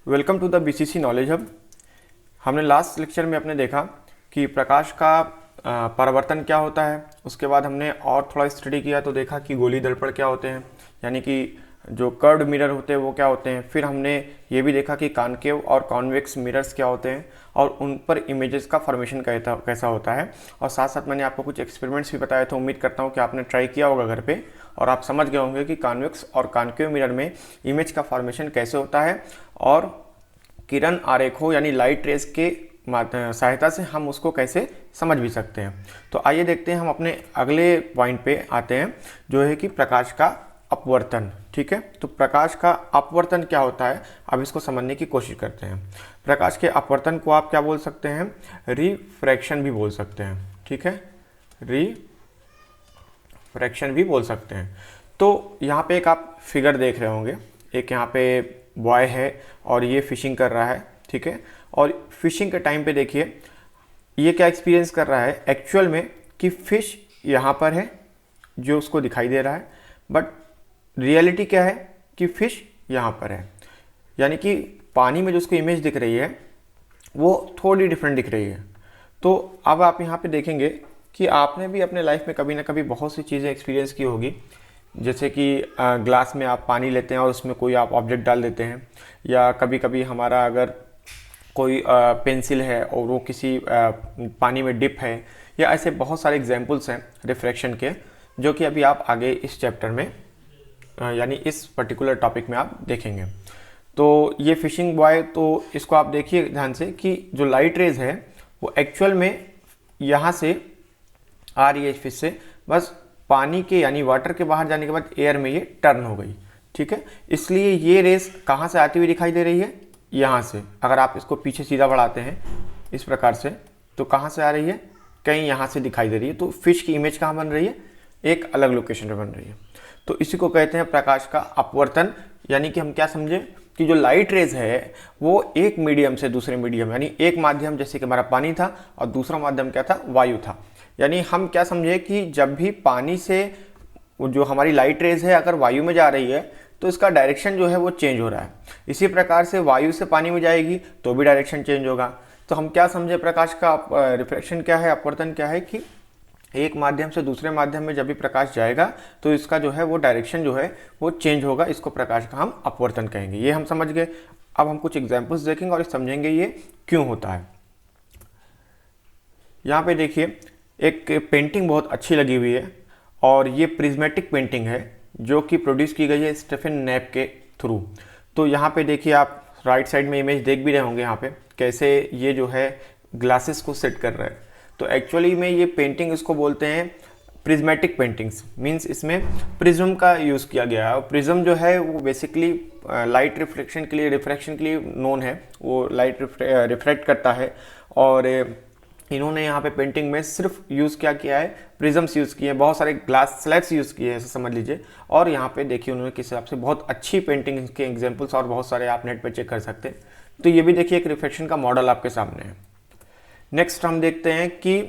Welcome to the BCC knowledge hub. हमने last lecture में अपने देखा कि प्रकाश का परावर्तन क्या होता है। उसके बाद हमने और थोड़ा स्टडी किया तो देखा कि गोली दर्पण क्या होते हैं, यानी कि जो कर्व्ड मिरर होते हैं वो क्या होते हैं। फिर हमने ये भी देखा कि कॉनकेव और कॉन्वेक्स मिरर्स क्या होते हैं और उन पर इमेजेस का फॉर्मेशन कैसा होता है। और साथ साथ मैंने आपको कुछ एक्सपेरिमेंट्स भी बताए थे। उम्मीद करता हूँ कि आपने ट्राई किया होगा घर पे और आप समझ गए होंगे कि कॉन्वेक्स और कॉनकेव मिरर में इमेज का फॉर्मेशन कैसे होता है और किरण आरेखों यानी लाइट रेज के सहायता से हम उसको कैसे समझ भी सकते हैं। तो आइए देखते हैं, हम अपने अगले पॉइंट पे आते हैं जो है कि प्रकाश का अपवर्तन। ठीक है, तो प्रकाश का अपवर्तन क्या होता है, अब इसको समझने की कोशिश करते हैं। प्रकाश के अपवर्तन को आप क्या बोल सकते हैं, रिफ्रैक्शन भी बोल सकते हैं। ठीक है, रिफ्रैक्शन भी बोल सकते हैं। तो यहाँ पे एक आप फिगर देख रहे होंगे, एक यहाँ पे बॉय है और ये फिशिंग कर रहा है। ठीक है, और फिशिंग के टाइम पे देखिए ये क्या एक्सपीरियंस कर रहा है एक्चुअल में कि फिश यहाँ पर है जो उसको दिखाई दे रहा है, बट रियलिटी क्या है कि फिश यहाँ पर है। यानी कि पानी में जो उसको इमेज दिख रही है वो थोड़ी डिफरेंट दिख रही है। तो अब आप यहाँ पे देखेंगे कि आपने भी अपने लाइफ में कभी ना कभी बहुत सी चीज़ें एक्सपीरियंस की होगी, जैसे कि ग्लास में आप पानी लेते हैं और उसमें कोई आप ऑब्जेक्ट डाल देते हैं, या कभी कभी हमारा अगर कोई पेंसिल है और वो किसी पानी में डिप है, या ऐसे बहुत सारे एग्जांपल्स हैं रिफ्रैक्शन के जो कि अभी आप आगे इस चैप्टर में यानी इस पर्टिकुलर टॉपिक में आप देखेंगे। तो ये फिशिंग बॉय, तो इसको आप देखिए ध्यान से कि जो लाइट रेज है वो एक्चुअल में यहाँ से आ रही है फिश से, बस पानी के यानी वाटर के बाहर जाने के बाद एयर में ये टर्न हो गई। ठीक है, इसलिए ये रेस कहाँ से आती हुई दिखाई दे रही है, यहाँ से। अगर आप इसको पीछे सीधा बढ़ाते हैं इस प्रकार से तो कहाँ से आ रही है, कहीं यहाँ से दिखाई दे रही है। तो फिश की इमेज कहाँ बन रही है, एक अलग लोकेशन पे बन रही है। तो इसी को कहते हैं प्रकाश का अपवर्तन। यानी कि हम क्या समझे कि जो लाइट रेज है वो एक मीडियम से दूसरे मीडियम, यानी एक माध्यम जैसे कि हमारा पानी था और दूसरा माध्यम क्या था, वायु था। यानी हम क्या समझे कि जब भी पानी से जो हमारी लाइट रेज है अगर वायु में जा रही है तो इसका डायरेक्शन जो है वो चेंज हो रहा है। इसी प्रकार से वायु से पानी में जाएगी तो भी डायरेक्शन चेंज होगा। तो हम क्या समझे प्रकाश का रिफ्लेक्शन क्या है, अपवर्तन क्या है, कि एक माध्यम से दूसरे माध्यम में जब भी प्रकाश जाएगा तो इसका जो है वो डायरेक्शन जो है वो चेंज होगा। इसको प्रकाश का हम अपवर्तन कहेंगे। ये हम समझ गए। अब हम कुछ एग्जाम्पल्स देखेंगे और समझेंगे ये क्यों होता है। यहाँ पे देखिए एक पेंटिंग बहुत अच्छी लगी हुई है और ये प्रिज्मेटिक पेंटिंग है जो कि प्रोड्यूस की गई है स्टीफन नैप के थ्रू। तो यहाँ पे देखिए आप राइट साइड में इमेज देख भी रहे होंगे यहाँ पे कैसे ये जो है ग्लासेस को सेट कर रहा है। तो एक्चुअली में ये पेंटिंग इसको बोलते हैं प्रिज्मेटिक पेंटिंग्स, मीन्स इसमें प्रिज्म का यूज़ किया गया है। और प्रिज्म जो है वो बेसिकली लाइट रिफ्लेक्शन के लिए रिफ्रैक्शन के लिए नोन है, वो लाइट रिफ्रैक्ट करता है। और इन्होंने यहाँ पे पेंटिंग में सिर्फ यूज़ क्या किया है, प्रिज्म्स यूज़ किए हैं, बहुत सारे ग्लास स्लैब्स यूज़ किए हैं, ऐसे समझ लीजिए। और यहाँ पे देखिए उन्होंने किस हिसाब से बहुत अच्छी पेंटिंग के एग्जांपल्स और बहुत सारे आप नेट पे चेक कर सकते हैं। तो ये भी देखिए एक रिफ्लेक्शन का मॉडल आपके सामने है। नेक्स्ट हम देखते हैं कि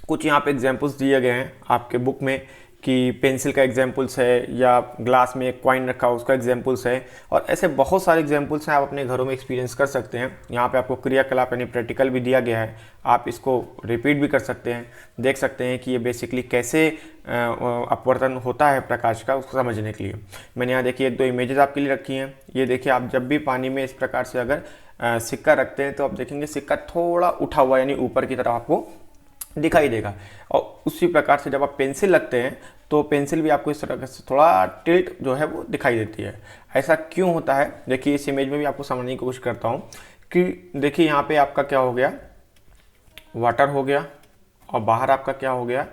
कुछ यहाँ पे एग्जांपल्स दिए गए हैं आपके बुक में कि पेंसिल का एग्जांपल्स है या ग्लास में एक कॉइन रखा हो उसका एग्जांपल्स है, और ऐसे बहुत सारे एग्जांपल्स हैं। आप अपने घरों में एक्सपीरियंस कर सकते हैं। यहाँ पे आपको क्रियाकलाप यानी प्रैक्टिकल भी दिया गया है, आप इसको रिपीट भी कर सकते हैं, देख सकते हैं कि ये बेसिकली कैसे अपवर्तन होता है प्रकाश का, उसको समझने के लिए। मैंने यहाँ देखिए एक दो इमेजेस आपके लिए रखी हैं। ये देखिए आप जब भी पानी में इस प्रकार से अगर सिक्का रखते हैं तो आप देखेंगे सिक्का थोड़ा उठा हुआ यानी ऊपर की तरफ आपको दिखाई देगा। और उसी प्रकार से जब आप पेंसिल लगते हैं तो पेंसिल भी आपको इस तरह से थोड़ा टिल्ट जो है वो दिखाई देती है। ऐसा क्यों होता है, देखिए इस इमेज में भी आपको समझने की कोशिश करता हूँ कि देखिए यहाँ पे आपका क्या हो गया, वाटर हो गया और बाहर आपका क्या हो गया,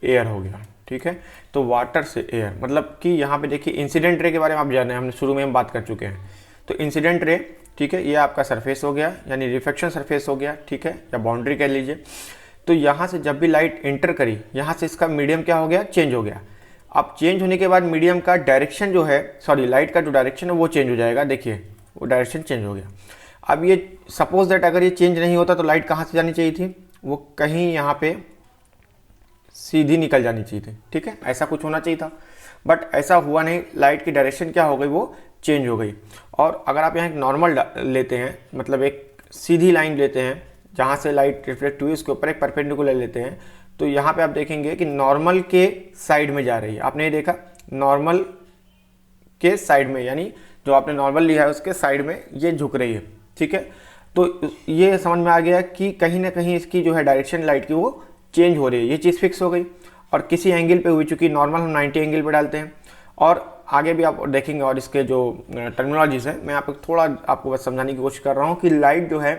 एयर हो गया। ठीक है, तो वाटर से एयर मतलब कि यहाँ पे देखिए इंसिडेंट रे के बारे में आप जाने, हमने शुरू में हम बात कर चुके हैं। तो इंसिडेंट रे, ठीक है, ये आपका सरफेस हो गया यानी रिफ्लेक्शन सरफेस हो गया। ठीक है, या बाउंड्री कह लीजिए। तो यहाँ से जब भी लाइट एंटर करी, यहाँ से इसका मीडियम क्या हो गया, चेंज हो गया। अब चेंज होने के बाद मीडियम का डायरेक्शन जो है, सॉरी लाइट का जो डायरेक्शन है वो चेंज हो जाएगा। देखिए वो डायरेक्शन चेंज हो गया। अब ये सपोज दैट अगर ये चेंज नहीं होता तो लाइट कहाँ से जानी चाहिए थी, वो कहीं यहाँ पे सीधी निकल जानी चाहिए थी। ठीक है, ऐसा कुछ होना चाहिए था, बट ऐसा हुआ नहीं। लाइट की डायरेक्शन क्या हो गई, वो चेंज हो गई। और अगर आप यहाँ एक नॉर्मल लेते हैं, मतलब एक सीधी लाइन लेते हैं जहाँ से लाइट रिफ्लेक्ट हुई, उसके ऊपर एक परपेंडिकुलर लेते हैं, तो यहाँ पे आप देखेंगे कि नॉर्मल के साइड में जा रही है। आपने ये देखा, नॉर्मल के साइड में, यानी जो आपने नॉर्मल लिया है उसके साइड में ये झुक रही है। ठीक है, तो ये समझ में आ गया कि कहीं ना कहीं इसकी जो है डायरेक्शन लाइट की वो चेंज हो रही है, ये चीज़ फिक्स हो गई। और किसी एंगल पे हुई, चूँकि नॉर्मल हम 90 एंगल पे डालते हैं, और आगे भी आप देखेंगे, और इसके जो टर्मिनोलॉजीज है मैं यहाँ पे थोड़ा आपको बस समझाने की कोशिश कर रहा हूँ कि लाइट जो है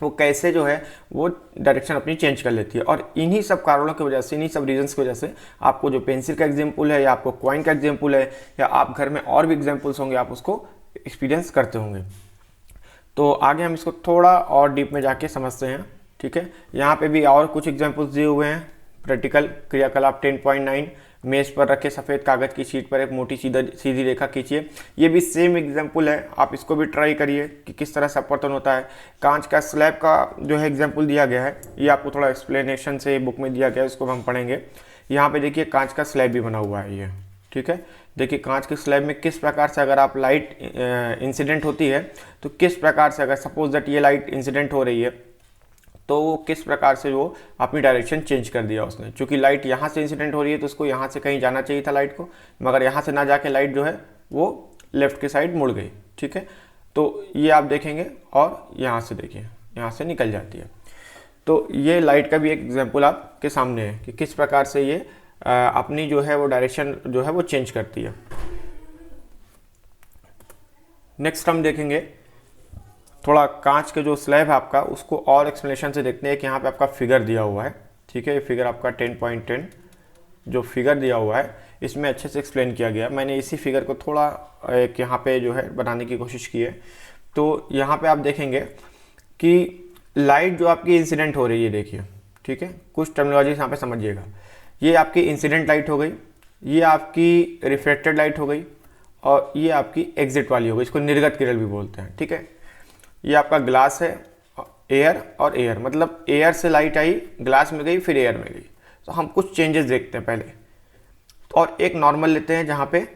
वो कैसे जो है वो डायरेक्शन अपनी चेंज कर लेती है। और इन्हीं सब कारणों की वजह से, इन्हीं सब रीजंस की वजह से आपको जो पेंसिल का एग्जाम्पल है, या आपको कॉइन का एग्जाम्पल है, या आप घर में और भी एग्जाम्पल्स होंगे, आप उसको एक्सपीरियंस करते होंगे। तो आगे हम इसको थोड़ा और डीप में जाके समझते हैं। ठीक है, यहाँ पे भी और कुछ एग्जाम्पल्स दिए हुए हैं। प्रैक्टिकल क्रियाकलाप 10.9, मेज पर रखे सफ़ेद कागज़ की शीट पर एक मोटी सीधी रेखा खींचिए। ये भी सेम एग्जाम्पल है, आप इसको भी ट्राई करिए कि किस तरह से अपवर्तन होता है। कांच का स्लैब का जो है एग्जाम्पल दिया गया है, ये आपको थोड़ा एक्सप्लेनेशन से बुक में दिया गया है, इसको हम पढ़ेंगे। यहाँ पे देखिए कांच का स्लैब भी बना हुआ है ये। ठीक है, देखिए कांच के स्लैब में किस प्रकार से अगर आप लाइट इंसिडेंट होती है तो किस प्रकार से, अगर सपोज दैट ये लाइट इंसिडेंट हो रही है तो वो किस प्रकार से वो अपनी डायरेक्शन चेंज कर दिया उसने। क्योंकि लाइट यहाँ से इंसिडेंट हो रही है तो उसको यहाँ से कहीं जाना चाहिए था लाइट को, मगर यहाँ से ना जाके लाइट जो है वो लेफ्ट की साइड मुड़ गई। ठीक है, तो ये आप देखेंगे, और यहाँ से देखिए यहाँ से निकल जाती है। तो ये लाइट का भी एक एग्जाम्पल आपके सामने है कि किस प्रकार से ये अपनी जो है वो डायरेक्शन जो है वो चेंज करती है। नेक्स्ट हम देखेंगे थोड़ा कांच के जो स्लैब है आपका, उसको और एक्सप्लेनेशन से देखते हैं कि यहाँ पे आपका फिगर दिया हुआ है। ठीक है, ये फिगर आपका 10.10 जो फिगर दिया हुआ है इसमें अच्छे से एक्सप्लेन किया गया। मैंने इसी फिगर को थोड़ा एक यहाँ पे जो है बनाने की कोशिश की है। तो यहाँ पे आप देखेंगे कि लाइट जो आपकी इंसिडेंट हो रही है, देखिए। ठीक है, कुछ टर्मिनोलॉजी यहाँ पे समझिएगा। ये आपकी इंसिडेंट लाइट हो गई, ये आपकी रिफ्लेक्टेड लाइट हो गई, और ये आपकी एग्जिट वाली हो गई, इसको निर्गत किरण भी बोलते हैं। ठीक है, ये आपका ग्लास है, एयर और एयर, मतलब एयर से लाइट आई, ग्लास में गई, फिर एयर में गई। तो हम कुछ चेंजेस देखते हैं पहले। और एक नॉर्मल लेते हैं जहाँ पे,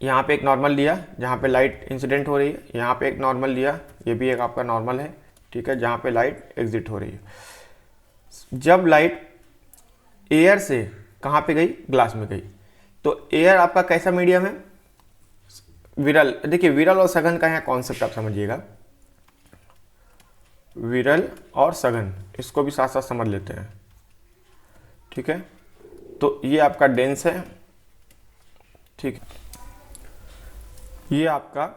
यहाँ पे एक नॉर्मल लिया जहाँ पे लाइट इंसिडेंट हो रही है, यहाँ पे एक नॉर्मल लिया, ये भी एक आपका नॉर्मल है। ठीक है, जहाँ पे लाइट एग्जिट हो रही है। जब लाइट एयर से कहाँ पे गई, ग्लास में गई, तो एयर आपका कैसा मीडियम है, विरल। देखिए विरल और सघन का यहाँ कॉन्सेप्ट आप समझिएगा, विरल और सघन, इसको भी साथ साथ समझ लेते हैं। ठीक है, तो ये आपका डेंस है। ठीक है, ये आपका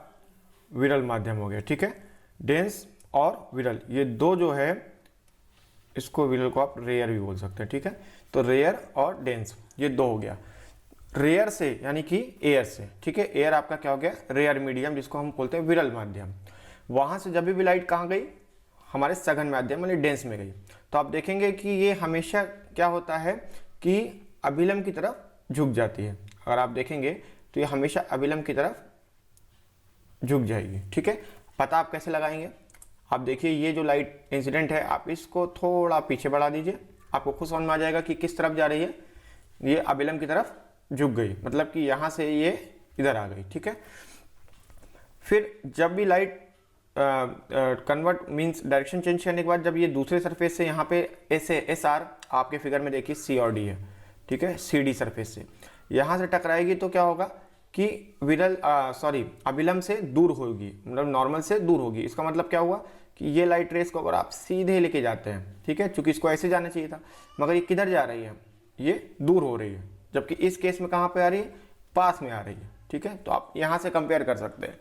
विरल माध्यम हो गया। ठीक है, डेंस और विरल, ये दो जो है, इसको विरल को आप रेयर भी बोल सकते हैं। ठीक है, तो रेयर और डेंस ये दो हो गया। रेयर से यानी कि एयर से। ठीक है, एयर आपका क्या हो गया, रेयर मीडियम, जिसको हम बोलते हैं विरल माध्यम। वहां से जब भी लाइट कहाँ गई, हमारे सघन माध्यम यानी डेंस में गई। तो आप देखेंगे कि ये हमेशा क्या होता है कि अभिलंब की तरफ झुक जाती है। अगर आप देखेंगे तो ये हमेशा अभिलंब की तरफ झुक जाएगी। ठीक है, पता आप कैसे लगाएंगे, आप देखिए ये जो लाइट इंसिडेंट है, आप इसको थोड़ा पीछे बढ़ा दीजिए, आपको खुद समझ में आ जाएगा कि किस तरफ जा रही है, ये अभिलंब की तरफ झुक गई, मतलब कि यहाँ से ये इधर आ गई। ठीक है, फिर जब भी light convert means direction change करने के बाद जब ये दूसरे सरफेस से यहाँ पे एस आर आपके फिगर में देखिए सी और डी है। ठीक है, सी डी सरफेस से यहाँ से टकराएगी तो क्या होगा कि विरल अभिलंब से दूर होगी, मतलब नॉर्मल से दूर होगी। इसका मतलब क्या हुआ कि ये लाइट रेस को अगर आप सीधे लेके जाते हैं, ठीक है, चूंकि इसको ऐसे जाना चाहिए था, मगर ये किधर जा रही है, ये दूर हो रही है, जबकि इस केस में कहाँ पे आ रही है, पास में आ रही है। ठीक है, तो आप यहाँ से कंपेयर कर सकते हैं।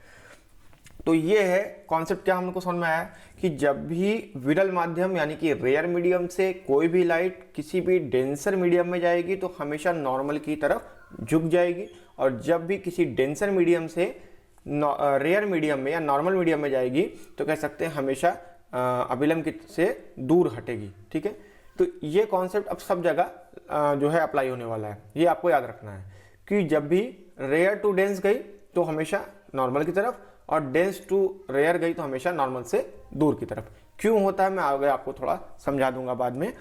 तो ये है कॉन्सेप्ट, क्या हमको समझ में आया कि जब भी विरल माध्यम यानी कि रेयर मीडियम से कोई भी लाइट किसी भी डेंसर मीडियम में जाएगी तो हमेशा नॉर्मल की तरफ झुक जाएगी, और जब भी किसी डेंसर मीडियम से रेयर मीडियम में या नॉर्मल मीडियम में जाएगी तो कह सकते हैं हमेशा अभिलंब से दूर हटेगी। ठीक है, तो ये कॉन्सेप्ट अब सब जगह जो है अप्लाई होने वाला है। ये आपको याद रखना है कि जब भी रेयर टू डेंस गई तो हमेशा नॉर्मल की तरफ, और डेंस टू रेयर गई तो हमेशा नॉर्मल से दूर की तरफ। क्यों होता है मैं आगे आपको थोड़ा समझा दूंगा बाद में।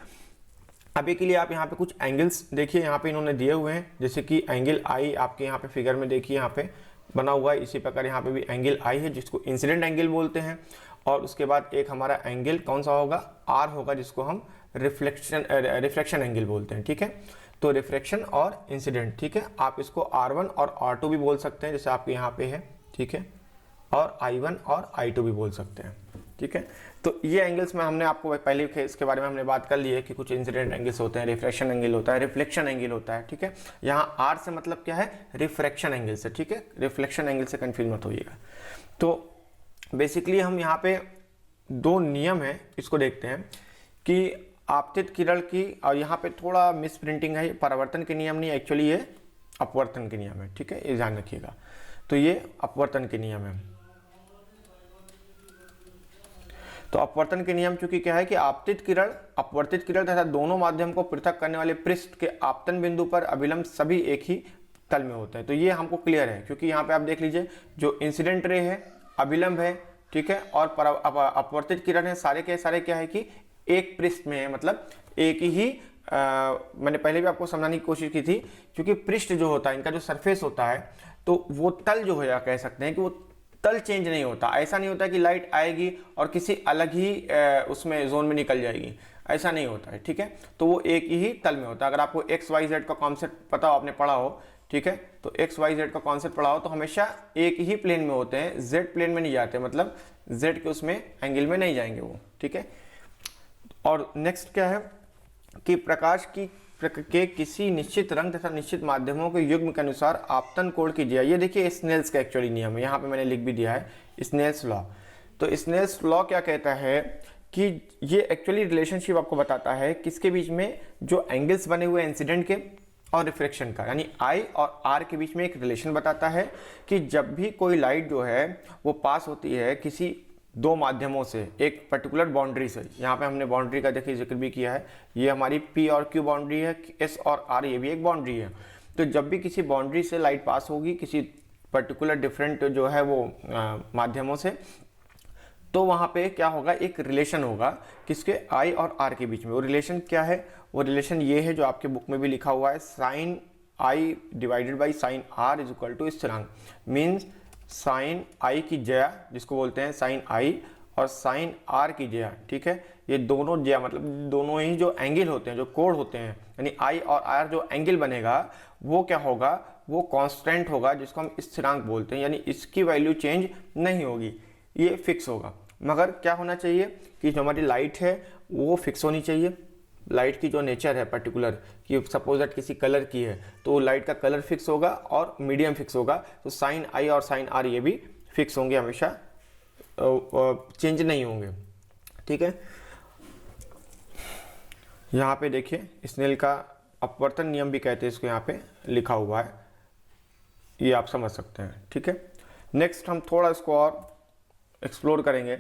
अभी के लिए आप यहाँ पे कुछ एंगल्स देखिए, यहाँ पे इन्होंने दिए हुए हैं, जैसे कि एंगल आई आपके यहाँ पे फिगर में देखिए, यहाँ पे बना हुआ है। इसी प्रकार यहाँ पे भी एंगल आई है जिसको इंसिडेंट एंगल बोलते हैं, और उसके बाद एक हमारा एंगल कौन सा होगा, आर होगा, जिसको हम रिफ्लेक्शन एंगल बोलते हैं। ठीक है, तो रिफ्लेक्शन और इंसिडेंट, ठीक है, आप इसको R1 और R2 भी बोल सकते हैं, जैसे आपके यहाँ पे है, ठीक है, और I1 और I2 भी बोल सकते हैं। ठीक है, तो ये एंगल्स में हमने आपको पहले इसके बारे में हमने बात कर ली है कि कुछ इंसिडेंट एंगल्स होते हैं, रिफ्रैक्शन एंगल होता है, रिफ्लेक्शन एंगल होता है। ठीक है, यहाँ आर से मतलब क्या है, रिफ्रैक्शन एंगल से। ठीक है, रिफ्लेक्शन एंगल से कंफ्यूज मत होइएगा। तो बेसिकली हम यहाँ पे दो नियम है, इसको देखते हैं कि आपतित किरण की, और यहाँ पे थोड़ा मिस प्रिंटिंग है, परावर्तन के नियम नहीं, एक्चुअली ये अपवर्तन के नियम है। ठीक है, ये ध्यान रखिएगा। तो ये अपवर्तन के नियम है। तो अपवर्तन के नियम चूंकि क्या है कि आपतित किरण, अपवर्तित किरण तथा दोनों माध्यम को पृथक करने वाले पृष्ठ के आपतन बिंदु पर अभिलंब सभी एक ही तल में होते हैं। तो ये हमको क्लियर है, क्योंकि यहाँ पे आप देख लीजिए जो इंसिडेंट रे है, अभिलंब है, ठीक है, और अपवर्तित किरण है, सारे के सारे क्या है कि एक पृष्ठ में है, मतलब एक ही मैंने पहले भी आपको समझाने की कोशिश की थी, क्योंकि पृष्ठ जो होता है, इनका जो सरफेस होता है, तो वो तल जो है, कह सकते हैं कि वो तल चेंज नहीं होता। ऐसा नहीं होता कि लाइट आएगी और किसी अलग ही उसमें जोन में निकल जाएगी, ऐसा नहीं होता है। ठीक है, तो वो एक ही तल में होता है। अगर आपको XYZ का कॉन्सेप्ट पता हो, आपने पढ़ा हो, ठीक है, तो XYZ का कॉन्सेप्ट पढ़ा हो, तो हमेशा एक ही प्लेन में होते हैं, Z प्लेन में नहीं जाते, मतलब Z के उसमें एंगल में नहीं जाएंगे वो। ठीक है, और नेक्स्ट क्या है कि प्रकाश के किसी निश्चित रंग तथा निश्चित माध्यमों के युग्म के अनुसार आपतन कोण की दिया। ये देखिए स्नेल्स का एक्चुअली नियम है, यहाँ पे मैंने लिख भी दिया है, स्नेल्स लॉ। तो स्नेल्स लॉ क्या कहता है कि ये एक्चुअली रिलेशनशिप आपको बताता है किसके बीच में, जो एंगल्स बने हुए इंसिडेंट के और रिफ्लेक्शन का, यानी I और R के बीच में एक रिलेशन बताता है कि जब भी कोई लाइट जो है वो पास होती है किसी दो माध्यमों से, एक पर्टिकुलर बाउंड्री से। यहाँ पे हमने बाउंड्री का देखिए जिक्र भी किया है, ये हमारी P और Q बाउंड्री है, S और R ये भी एक बाउंड्री है। तो जब भी किसी बाउंड्री से लाइट पास होगी किसी पर्टिकुलर डिफरेंट जो है वो माध्यमों से, तो वहाँ पे क्या होगा, एक रिलेशन होगा किसके, I और R के बीच में। वो रिलेशन क्या है, वो रिलेशन ये है जो आपके बुक में भी लिखा हुआ है, sine I divided by sine R is equal to स्थिरांक। मीन्स साइन I की जया, जिसको बोलते हैं साइन I, और साइन R की जया, ठीक है, ये दोनों जया मतलब दोनों ही जो एंगल होते हैं, जो कोण होते हैं, यानी I और R जो एंगल बनेगा वो क्या होगा, वो कांस्टेंट होगा, जिसको हम स्थिरांक बोलते हैं, यानी इसकी वैल्यू चेंज नहीं होगी, ये फिक्स होगा। मगर क्या होना चाहिए कि जो हमारी लाइट है वो फिक्स होनी चाहिए। लाइट की जो नेचर है पर्टिकुलर, कि सपोज दैट किसी कलर की है, तो लाइट का कलर फिक्स होगा और मीडियम फिक्स होगा। तो साइन I और साइन R ये भी फिक्स होंगे, हमेशा चेंज नहीं होंगे। ठीक है, यहाँ पे देखिए स्नेल का अपवर्तन नियम भी कहते हैं इसको, यहाँ पे लिखा हुआ है, ये आप समझ सकते हैं। ठीक है, नेक्स्ट हम थोड़ा इसको और एक्सप्लोर करेंगे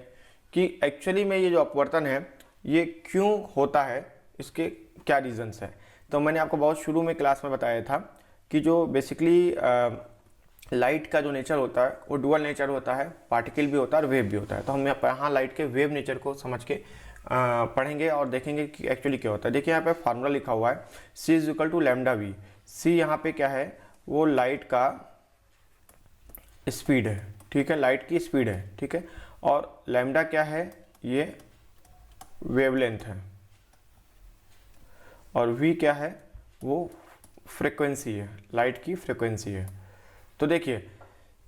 कि एक्चुअली में ये जो अपवर्तन है ये क्यों होता है, इसके क्या रीजंस है। तो मैंने आपको बहुत शुरू में क्लास में बताया था कि जो बेसिकली लाइट का जो नेचर होता है वो डुअल नेचर होता है, पार्टिकल भी होता है और वेव भी होता है। तो हम यहाँ लाइट के वेव नेचर को समझ के पढ़ेंगे और देखेंगे कि एक्चुअली क्या होता है। देखिए यहाँ पे फार्मूला लिखा हुआ है, C is equal to lambda v. C यहाँ पे क्या है, वो लाइट का स्पीड है, ठीक है, लाइट की स्पीड है, ठीक है, और लैम्डा क्या है, ये वेवलेंथ है, और v क्या है, वो फ्रीक्वेंसी है, लाइट की फ्रीक्वेंसी है। तो देखिए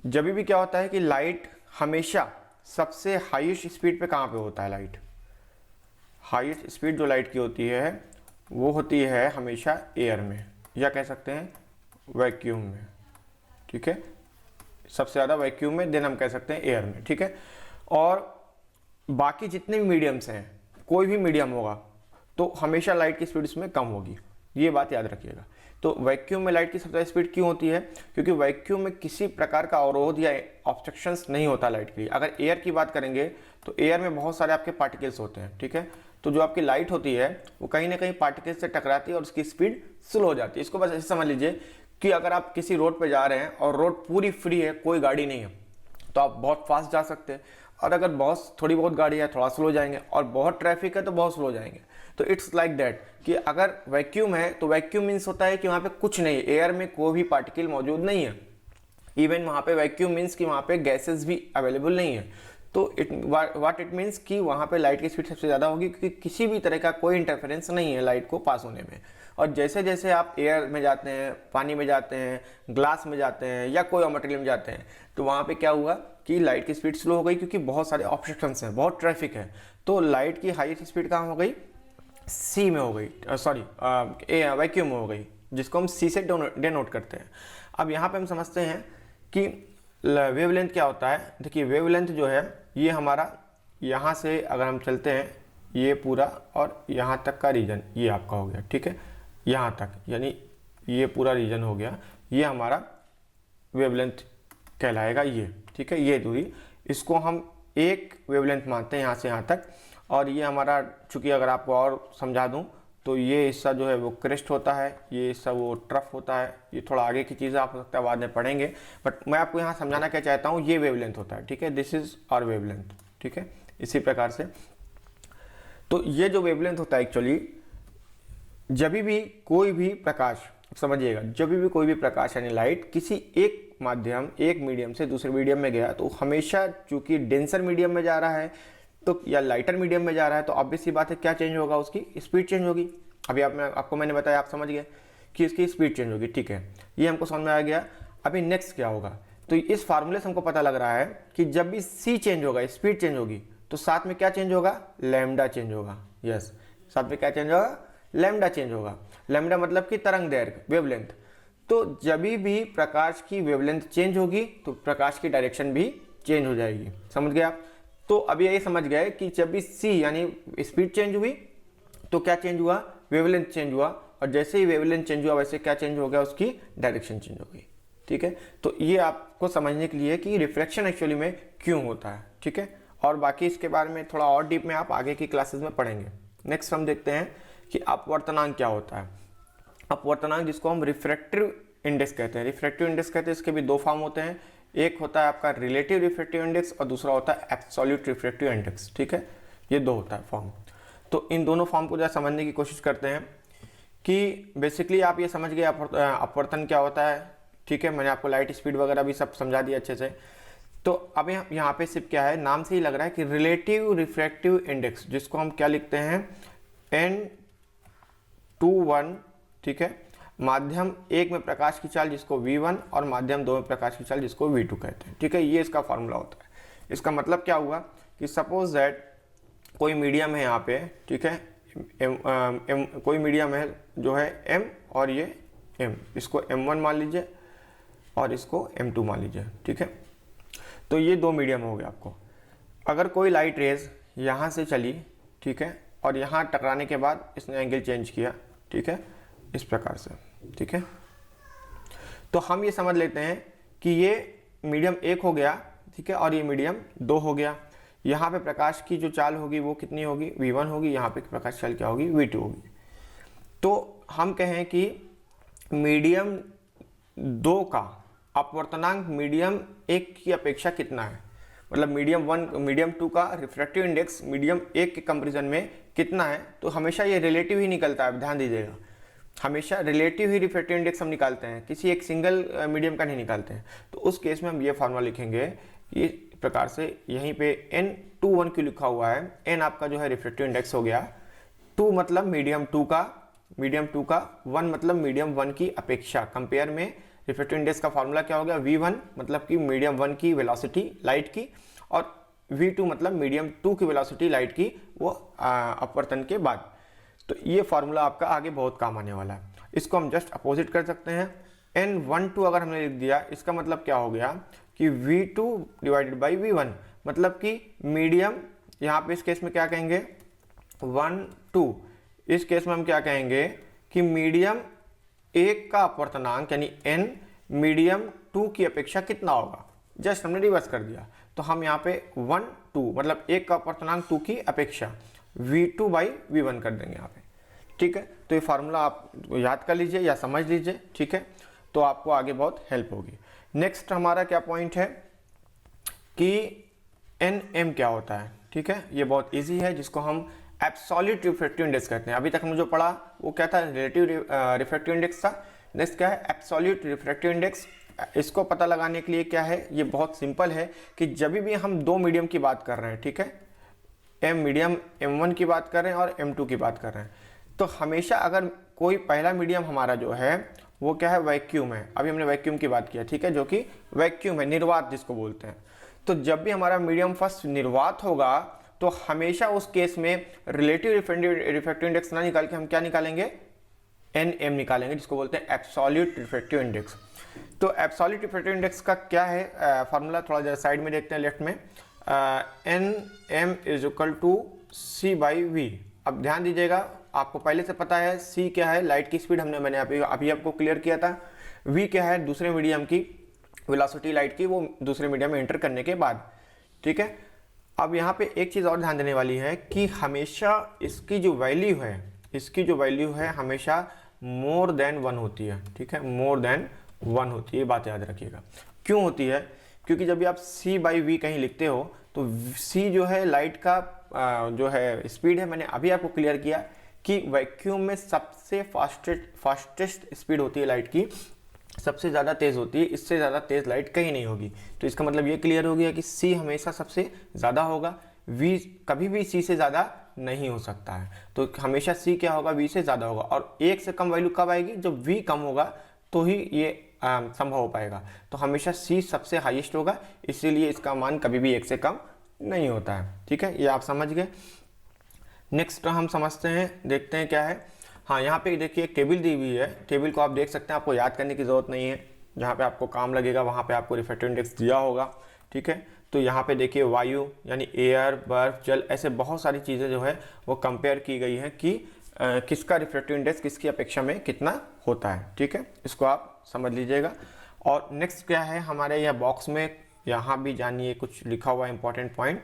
जब भी क्या होता है कि लाइट हमेशा सबसे हाईएस्ट स्पीड पे कहाँ पे होता है, लाइट हाईएस्ट स्पीड जो लाइट की होती है वो होती है हमेशा एयर में, या कह सकते हैं वैक्यूम में। ठीक है, सबसे ज़्यादा वैक्यूम में, देन हम कह सकते हैं एयर में। ठीक है, और बाकी जितने भी मीडियम्स हैं, कोई भी मीडियम होगा तो हमेशा लाइट की स्पीड इसमें कम होगी, ये बात याद रखिएगा। तो वैक्यूम में लाइट की सबसे ज़्यादा स्पीड क्यों होती है, क्योंकि वैक्यूम में किसी प्रकार का अवरोध या ऑब्स्ट्रक्शंस नहीं होता लाइट के लिए। अगर एयर की बात करेंगे तो एयर में बहुत सारे आपके पार्टिकल्स होते हैं, ठीक है, तो जो आपकी लाइट होती है वो कहीं ना कहीं पार्टिकल्स से टकराती है और उसकी स्पीड स्लो हो जाती है। इसको बस ऐसे समझ लीजिए कि अगर आप किसी रोड पे जा रहे हैं और रोड पूरी फ्री है, कोई गाड़ी नहीं है, तो आप बहुत फास्ट जा सकते हैं, और अगर बहुत थोड़ी बहुत गाड़ी है थोड़ा स्लो जाएंगे, और बहुत ट्रैफिक है तो बहुत स्लो जाएंगे। तो इट्स लाइक दैट कि अगर वैक्यूम है तो वैक्यूम मीन्स होता है कि वहाँ पे कुछ नहीं है, एयर में कोई भी पार्टिकल मौजूद नहीं है, इवन वहाँ पे वैक्यूम मीन्स कि वहाँ पे गैसेस भी अवेलेबल नहीं है। तो व्हाट इट मीन्स कि वहाँ पे लाइट की स्पीड सबसे ज़्यादा होगी, क्योंकि किसी भी तरह का कोई इंटरफेरेंस नहीं है लाइट को पास होने में। और जैसे जैसे आप एयर में जाते हैं, पानी में जाते हैं, ग्लास में जाते हैं या कोई और मटेरियल में जाते हैं, तो वहाँ पे क्या हुआ कि लाइट की स्पीड स्लो हो गई, क्योंकि बहुत सारे ऑब्स्ट्रक्शंस हैं, बहुत ट्रैफिक है। तो लाइट की हाईएस्ट स्पीड कहाँ हो गई? सी में हो गई, सॉरी वैक्यूम में हो गई, जिसको हम सी से डेनोट करते हैं। अब यहाँ पे हम समझते हैं कि वेवलेंथ क्या होता है। देखिए वेवलेंथ जो है ये हमारा, यहाँ से अगर हम चलते हैं ये पूरा और यहाँ तक का रीजन ये आपका हो गया, ठीक है, यहाँ तक, यानी ये पूरा रीजन हो गया, ये हमारा वेवलेंथ कहलाएगा ये, ठीक है। ये दूरी, इसको हम एक वेवलेंथ मानते हैं यहाँ से यहाँ तक। और ये हमारा, चूँकि अगर आपको और समझा दूँ तो ये हिस्सा जो है वो क्रेस्ट होता है, ये हिस्सा वो ट्रफ होता है। ये थोड़ा आगे की चीज़ आप हो सकता है बाद में पढ़ेंगे, बट मैं आपको यहाँ समझाना क्या चाहता हूँ, ये वेवलेंथ होता है, ठीक है। दिस इज आवर वेवलेंथ, ठीक है। इसी प्रकार से तो ये जो वेवलेंथ होता है एक्चुअली, जब भी कोई भी प्रकाश, समझिएगा, जब भी कोई भी प्रकाश यानी लाइट किसी एक माध्यम, एक मीडियम से दूसरे मीडियम में गया, तो हमेशा चूंकि डेंसर मीडियम में जा रहा है तो या लाइटर मीडियम में जा रहा है, तो ऑब्वियस सी बात है क्या चेंज होगा, उसकी स्पीड चेंज होगी। अभी आपको मैंने बताया, आप समझ गए कि इसकी स्पीड चेंज होगी, ठीक है, ये हमको समझ में आ गया। अभी नेक्स्ट क्या होगा, तो इस फार्मूले से हमको पता लग रहा है कि जब भी सी चेंज होगा, स्पीड चेंज होगी, तो साथ में क्या चेंज होगा? लैम्डा चेंज होगा। यस, साथ में क्या चेंज होगा? लैम्डा चेंज होगा। लैम्डा मतलब कि तरंग दैर्घ्य, वेवलेंथ। तो जब भी प्रकाश की वेवलेंथ चेंज होगी तो प्रकाश की डायरेक्शन भी चेंज हो जाएगी। समझ गए आप? तो अभी ये समझ गए कि जब भी सी यानी स्पीड चेंज हुई तो क्या चेंज हुआ? वेवलेंथ चेंज हुआ। और जैसे ही वेवलेंथ चेंज हुआ वैसे क्या चेंज हो गया? उसकी डायरेक्शन चेंज हो गई। ठीक है, तो ये आपको समझने के लिए कि रिफ्लेक्शन एक्चुअली में क्यों होता है। ठीक है, और बाकी इसके बारे में थोड़ा और डीप में आप आगे की क्लासेस में पढ़ेंगे। नेक्स्ट हम देखते हैं कि अपवर्तनांक क्या होता है। अपवर्तनांक जिसको हम रिफ्रैक्टिव इंडेक्स कहते हैं, रिफ्रैक्टिव इंडेक्स कहते हैं, इसके भी दो फॉर्म होते हैं। एक होता है आपका रिलेटिव रिफ्रैक्टिव इंडेक्स और दूसरा होता है एब्सोल्यूट रिफ्रैक्टिव इंडेक्स। ठीक है, ये दो होता है फॉर्म। तो इन दोनों फॉर्म को जरा समझने की कोशिश करते हैं कि बेसिकली आप ये समझ गए अपवर्तन क्या होता है। ठीक है, मैंने आपको लाइट स्पीड वगैरह भी सब समझा दिया अच्छे से। तो अब यहाँ पे सिर्फ क्या है, नाम से ही लग रहा है कि रिलेटिव रिफ्रैक्टिव इंडेक्स, जिसको हम क्या लिखते हैं N21। ठीक है, माध्यम एक में प्रकाश की चाल जिसको V1 और माध्यम दो में प्रकाश की चाल जिसको V2 कहते हैं। ठीक है, ये इसका फॉर्मूला होता है। इसका मतलब क्या हुआ कि सपोज दैट कोई मीडियम है यहाँ पे, ठीक है, कोई मीडियम है जो है M और ये M, इसको M1 मान लीजिए और इसको M2 मान लीजिए। ठीक है, तो ये दो मीडियम हो गए आपको। अगर कोई लाइट रेज यहाँ से चली, ठीक है, और यहाँ टकराने के बाद इसने एंगल चेंज किया, ठीक है, इस प्रकार से। ठीक है, तो हम ये समझ लेते हैं कि ये मीडियम एक हो गया, ठीक है, और ये मीडियम दो हो गया। यहाँ पे प्रकाश की जो चाल होगी वो कितनी होगी? V1 होगी। यहाँ पे प्रकाश चाल क्या होगी? V2 होगी। तो हम कहें कि मीडियम दो का अपवर्तनांक मीडियम एक की अपेक्षा कितना है, मतलब मीडियम टू का रिफ्रैक्टिव इंडेक्स मीडियम एक के कंपैरिजन में कितना है। तो हमेशा ये रिलेटिव ही निकलता है, ध्यान दीजिएगा, हमेशा रिलेटिव ही रिफ्रैक्टिव इंडेक्स हम निकालते हैं, किसी एक सिंगल मीडियम का नहीं निकालते हैं। तो उस केस में हम ये फार्मूला लिखेंगे इस प्रकार से। यहीं पे N21 क्यों लिखा हुआ है? N आपका जो है रिफ्रैक्टिव इंडेक्स हो गया, 2 मतलब मीडियम टू का, 1 मतलब मीडियम 1 की अपेक्षा, कंपेयर में रिफ्रैक्टिव इंडेक्स का फार्मूला क्या हो गया? V1 मतलब कि मीडियम 1 की वेलोसिटी लाइट की, और V2 मतलब मीडियम 2 की वेलोसिटी लाइट की, वो अपवर्तन के बाद। तो ये फार्मूला आपका आगे बहुत काम आने वाला है। इसको हम जस्ट अपोजिट कर सकते हैं। N12 अगर हमने लिख दिया, इसका मतलब क्या हो गया कि V2 डिवाइडेड बाई V1, मतलब कि मीडियम, यहाँ पे इस केस में क्या कहेंगे? 1 2। इस केस में हम क्या कहेंगे कि मीडियम एक का अपवर्तनांक यानी N मीडियम 2 की अपेक्षा कितना होगा। जस्ट हमने रिवर्स कर दिया, तो हम यहाँ पे 1 2 मतलब एक का अपवर्तनांक 2 की अपेक्षा V2 बाई V1 कर देंगे यहाँ पे। ठीक है, तो ये फार्मूला आप याद कर लीजिए या समझ लीजिए। ठीक है, तो आपको आगे बहुत हेल्प होगी। नेक्स्ट हमारा क्या पॉइंट है कि NM क्या होता है। ठीक है, ये बहुत इजी है, जिसको हम एब्सोल्यूट रिफ्रैक्टिव इंडेक्स कहते हैं। अभी तक हमने जो पढ़ा वो क्या था? रिलेटिव रिफ्रैक्टिव इंडेक्स था। नेक्स्ट क्या है? Absolute refractive index. इसको पता लगाने के लिए क्या है, ये बहुत सिंपल है कि जब भी हम दो मीडियम की बात कर रहे हैं, ठीक है, एम मीडियम M1 की बात कर रहे हैं और M2 की बात कर रहे हैं, तो हमेशा अगर कोई पहला मीडियम हमारा जो है वो क्या है, वैक्यूम है। अभी हमने वैक्यूम की बात किया, ठीक है, जो कि वैक्यूम है, निर्वात जिसको बोलते हैं। तो जब भी हमारा मीडियम फर्स्ट निर्वात होगा तो हमेशा उस केस में रिलेटिव रिफ्रैक्टिव इंडेक्स ना निकाल के हम क्या निकालेंगे, NM निकालेंगे, जिसको बोलते हैं एब्सोल्यूट रिफ्रैक्टिव इंडेक्स। तो एब्सोल्यूट रिफ्रैक्टिव इंडेक्स का क्या है फार्मूला, थोड़ा जरा साइड में देखते हैं लेफ्ट में, NM is equal to C/V। अब ध्यान दीजिएगा, आपको पहले से पता है C क्या है, लाइट की स्पीड, मैंने अभी आपको क्लियर किया था। V क्या है, दूसरे मीडियम की वेलोसिटी लाइट की, वो दूसरे मीडियम में एंटर करने के बाद, ठीक है। अब यहाँ पे एक चीज़ और ध्यान देने वाली है कि हमेशा इसकी जो वैल्यू है हमेशा मोर देन 1 होती है, ठीक है, मोर देन 1 होती है, ये बात याद रखिएगा। क्यों होती है, क्योंकि जब भी आप C/V कहीं लिखते हो तो C जो है लाइट का जो है स्पीड है, मैंने अभी आपको क्लियर किया कि वैक्यूम में सबसे फास्टेस्ट स्पीड होती है लाइट की, सबसे ज़्यादा तेज़ होती है, इससे ज़्यादा तेज़ लाइट कहीं नहीं होगी। तो इसका मतलब ये क्लियर हो गया कि C हमेशा सबसे ज़्यादा होगा, V कभी भी C से ज़्यादा नहीं हो सकता है। तो हमेशा C क्या होगा, V से ज़्यादा होगा। और 1 से कम वैल्यू कब आएगी, जब V कम होगा तो ही ये संभव हो पाएगा। तो हमेशा C सबसे हाईएस्ट होगा, इसीलिए इसका मान कभी भी 1 से कम नहीं होता है, ठीक है, ये आप समझ गए। नेक्स्ट हम समझते हैं, देखते हैं क्या है। हाँ, यहाँ पे देखिए एक टेबल दी हुई है, टेबल को आप देख सकते हैं, आपको याद करने की ज़रूरत नहीं है, जहाँ पे आपको काम लगेगा वहाँ पे आपको रिफ्रैक्टिव इंडेक्स दिया होगा, ठीक है। तो यहाँ पे देखिए वायु यानी एयर, बर्फ, जल, ऐसे बहुत सारी चीज़ें जो है वो कंपेयर की गई है कि किसका रिफ्रैक्टिव इंडेक्स किसकी अपेक्षा में कितना होता है, ठीक है, इसको आप समझ लीजिएगा। और नेक्स्ट क्या है हमारे यह बॉक्स में, यहाँ भी जानिए कुछ लिखा हुआ है इंपॉर्टेंट पॉइंट।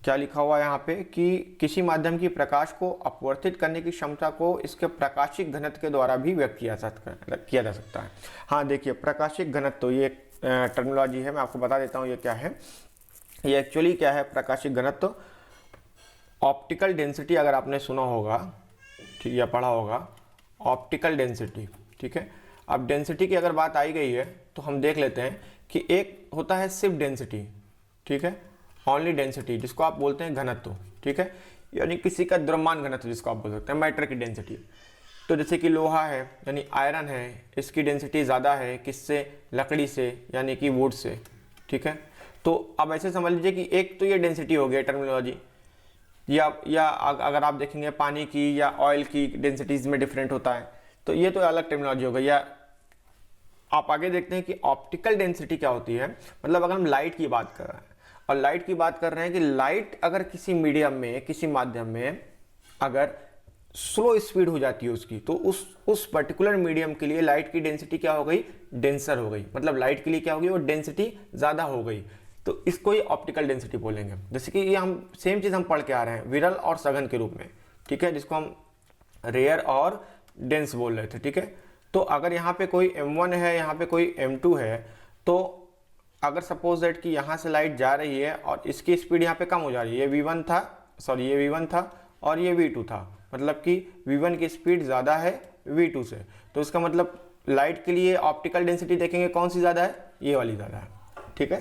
क्या लिखा हुआ है यहाँ पे कि किसी माध्यम की प्रकाश को अपवर्तित करने की क्षमता को इसके प्रकाशिक घनत्व के द्वारा भी व्यक्त किया जा सकता है। हाँ देखिए, प्रकाशिक घनत्व, तो ये टर्मिनोलॉजी है, मैं आपको बता देता हूँ ये क्या है। ये एक्चुअली क्या है, प्रकाशिक घनत्व, ऑप्टिकल डेंसिटी अगर आपने सुना होगा, ठीक, या पढ़ा होगा, ऑप्टिकल डेंसिटी, ठीक है। अब डेंसिटी की अगर बात आई गई है तो हम देख लेते हैं कि एक होता है सिर्फ डेंसिटी, ठीक है, ओनली डेंसिटी, जिसको आप बोलते हैं घनत्व, ठीक है, यानी किसी का द्रव्यमान घनत्व जिसको आप बोल सकते हैं, मैटर की डेंसिटी। तो जैसे कि लोहा है यानी आयरन है, इसकी डेंसिटी ज़्यादा है किससे, लकड़ी से यानी कि वुड से, ठीक है। तो अब ऐसे समझ लीजिए कि एक तो ये डेंसिटी हो गई टर्मिनोलॉजी, या अगर आप देखेंगे पानी की या ऑयल की डेंसिटीज में डिफरेंट होता है, तो ये तो अलग टर्मिनोलॉजी हो गई। या आप आगे देखते हैं कि ऑप्टिकल डेंसिटी क्या होती है, मतलब अगर हम लाइट की बात कर रहे हैं और लाइट की बात कर रहे हैं कि लाइट अगर किसी मीडियम में, किसी माध्यम में अगर स्लो स्पीड हो जाती है उसकी, तो उस पर्टिकुलर मीडियम के लिए लाइट की डेंसिटी क्या हो गई, डेंसर हो गई, मतलब लाइट के लिए क्या हो गई, वो डेंसिटी ज़्यादा हो गई, तो इसको ही ऑप्टिकल डेंसिटी बोलेंगे। जैसे कि ये हम सेम चीज़ हम पढ़ के आ रहे हैं विरल और सघन के रूप में, ठीक है, जिसको हम रेयर और डेंस बोल रहे थे, ठीक है। तो अगर यहाँ पे कोई M1 है, यहाँ पे कोई M2 है, तो अगर सपोज दैट कि यहाँ से लाइट जा रही है और इसकी स्पीड यहाँ पे कम हो जा रही है, ये V1 था और ये V2 था, मतलब कि V1 की स्पीड ज़्यादा है V2 से, तो इसका मतलब लाइट के लिए ऑप्टिकल डेंसिटी देखेंगे कौन सी ज़्यादा है, ये वाली ज़्यादा है, ठीक है।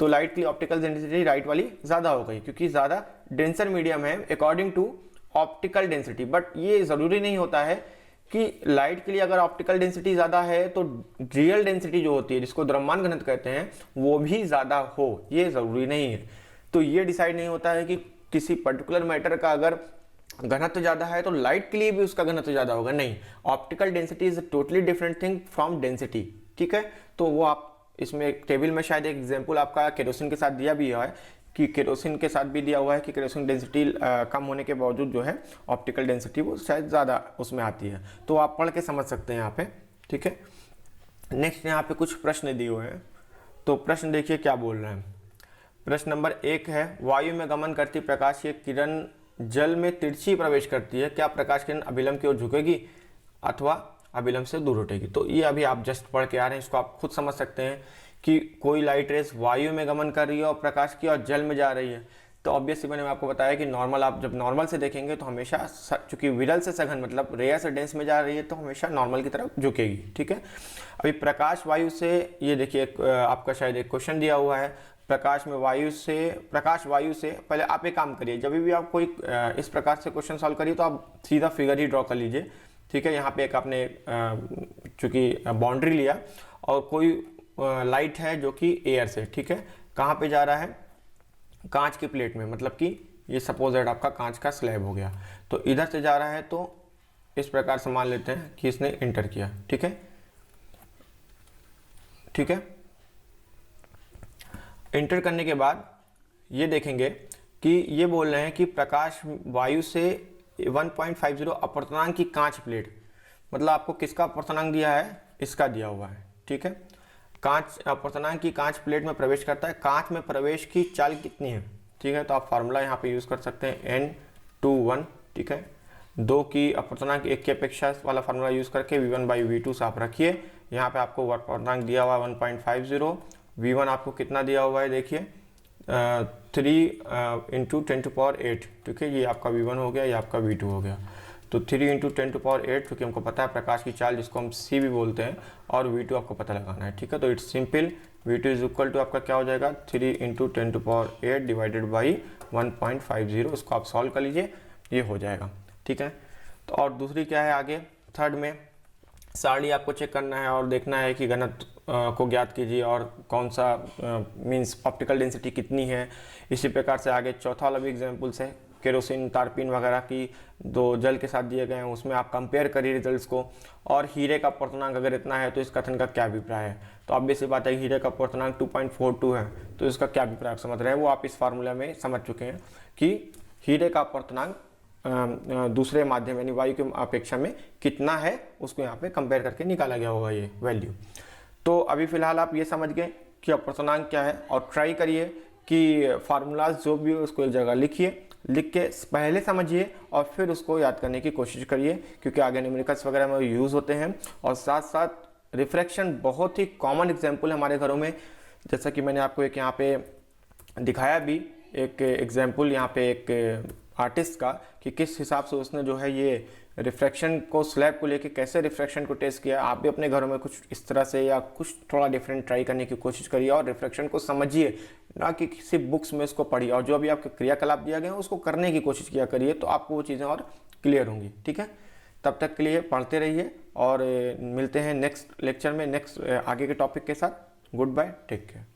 तो लाइट की ऑप्टिकल डेंसिटी राइट वाली ज़्यादा हो गई, क्योंकि ज़्यादा डेंसर मीडियम है according to optical density. But ये ज़रूरी नहीं होता है कि लाइट के लिए अगर ऑप्टिकल डेंसिटी ज़्यादा है तो रियल डेंसिटी जो होती है, जिसको द्रव्यमान घनत्व कहते हैं, वो भी ज़्यादा हो, ये ज़रूरी नहीं है। तो ये डिसाइड नहीं होता है कि किसी पर्टिकुलर मैटर का अगर घनत्व ज़्यादा है तो लाइट के लिए भी उसका घनत्व ज़्यादा होगा, नहीं। Optical density is totally different thing from density, ठीक है। तो वो आप इसमें टेबल में शायद एक एग्जाम्पल आपका केरोसिन के साथ दिया भी है कि केरोसिन के साथ भी दिया हुआ है कि केरोसिन डेंसिटी कम होने के बावजूद जो है ऑप्टिकल डेंसिटी वो शायद ज़्यादा उसमें आती है, तो आप पढ़ के समझ सकते हैं यहाँ पे, ठीक है। नेक्स्ट यहाँ पे कुछ प्रश्न दिए हुए हैं, तो प्रश्न देखिए क्या बोल रहे हैं। प्रश्न नंबर 1 है, वायु में गमन करती प्रकाश की किरण जल में तिरछी प्रवेश करती है, क्या प्रकाश किरण अभिलंब की ओर झुकेगी अथवा अभिलंब से दूर उठेगी। तो ये अभी आप जस्ट पढ़ के आ रहे हैं, इसको आप खुद समझ सकते हैं कि कोई लाइट रेस वायु में गमन कर रही है और प्रकाश की और जल में जा रही है, तो ऑब्वियसली मैंने आपको बताया कि नॉर्मल, आप जब नॉर्मल से देखेंगे तो हमेशा, चूंकि विरल से सघन मतलब रेयर से डेंस में जा रही है तो हमेशा नॉर्मल की तरफ झुकेगी, ठीक है। अभी प्रकाश वायु से, ये देखिए आपका शायद एक क्वेश्चन दिया हुआ है, प्रकाश वायु से पहले आप एक काम करिए, जब भी आप कोई इस प्रकार से क्वेश्चन सॉल्व करिए तो आप सीधा फिगर ही ड्रॉ कर लीजिए, ठीक है। यहाँ पे एक आपने चूंकि बाउंड्री लिया और कोई लाइट है जो कि एयर से, ठीक है, कहाँ पे जा रहा है, कांच की प्लेट में, मतलब कि ये सपोज दैट आपका कांच का स्लैब हो गया, तो इधर से जा रहा है, तो इस प्रकार से मान लेते हैं कि इसने इंटर किया, ठीक है, ठीक है। इंटर करने के बाद ये देखेंगे कि ये बोल रहे हैं कि प्रकाश वायु से 1.50 अपर्तनांक की कांच प्लेट, मतलब आपको किसका अपर्तनांक दिया है, इसका दिया हुआ है, ठीक है। कांच अपर्तनांक की कांच प्लेट में प्रवेश करता है, कांच में प्रवेश की चाल कितनी है, ठीक है। तो आप फार्मूला यहाँ पे यूज कर सकते हैं n/1, ठीक है। 2 की अपर्तनांक 1 की अपेक्षा वाला फार्मूला यूज करके v1/v2 से आप रखिए। यहाँ पे आपको अपर्तनांक दिया हुआ है 1.50, v1 आपको कितना दिया हुआ है, देखिए 3 × 10⁸, ठीक है। ये आपका v1 हो गया, ये आपका v2 हो गया। तो 3 × 10⁸, क्योंकि हमको पता है प्रकाश की चाल जिसको हम c भी बोलते हैं, और v2 आपको पता लगाना है, ठीक है। तो it's simple, v2 is equal to आपका क्या हो जाएगा, 3 × 10⁸ डिवाइडेड बाई 1.50। इसको आप सॉल्व कर लीजिए, ये हो जाएगा, ठीक है। तो और दूसरी क्या है आगे, थर्ड में सारणी आपको चेक करना है और देखना है कि घनत्व को ज्ञात कीजिए और कौन सा मीन्स ऑप्टिकल डेंसिटी कितनी है। इसी प्रकार से आगे चौथा वाला भी एग्जाम्पल्स है, केरोसिन, तारपीन वगैरह की दो जल के साथ दिए गए हैं, उसमें आप कंपेयर करिए रिजल्ट्स को, और हीरे का अपर्तनांक अगर इतना है तो इस कथन का क्या अभिप्राय है। तो ऑब्वियस बात है, हीरे का अपर्तनांक 2.42 है, तो इसका क्या अभिप्राय समझ रहे हैं, वो आप इस फार्मूला में समझ चुके हैं कि हीरे का अपर्तनांक दूसरे माध्यम यानी वायु की अपेक्षा में कितना है, उसको यहाँ पे कंपेयर करके निकाला गया होगा ये वैल्यू। तो अभी फिलहाल आप ये समझ गए कि अपर्तनांक क्या है, और ट्राई करिए कि फार्मूलाज जो भी हो उसको एक जगह लिखिए, लिख के पहले समझिए और फिर उसको याद करने की कोशिश करिए, क्योंकि आगे न्यूमेरिकल्स वगैरह में यूज़ होते हैं। और साथ साथ रिफ्रैक्शन बहुत ही कॉमन एग्जाम्पल है हमारे घरों में, जैसा कि मैंने आपको एक यहाँ पे दिखाया भी एक एग्जाम्पल यहाँ पे एक आर्टिस्ट का, कि किस हिसाब से उसने जो है ये रिफ्रैक्शन को, स्लैब को लेके कैसे रिफ्रैक्शन को टेस्ट किया। आप भी अपने घरों में कुछ इस तरह से या कुछ थोड़ा डिफरेंट ट्राई करने की कोशिश करिए और रिफ्रैक्शन को समझिए, ना कि किसी बुक्स में इसको पढ़िए, और जो भी आपके क्रियाकलाप दिया गया है उसको करने की कोशिश किया करिए, तो आपको वो चीज़ें और क्लियर होंगी, ठीक है। तब तक के लिए पढ़ते रहिए और मिलते हैं नेक्स्ट लेक्चर में नेक्स्ट आगे के टॉपिक के साथ। Goodbye, take care.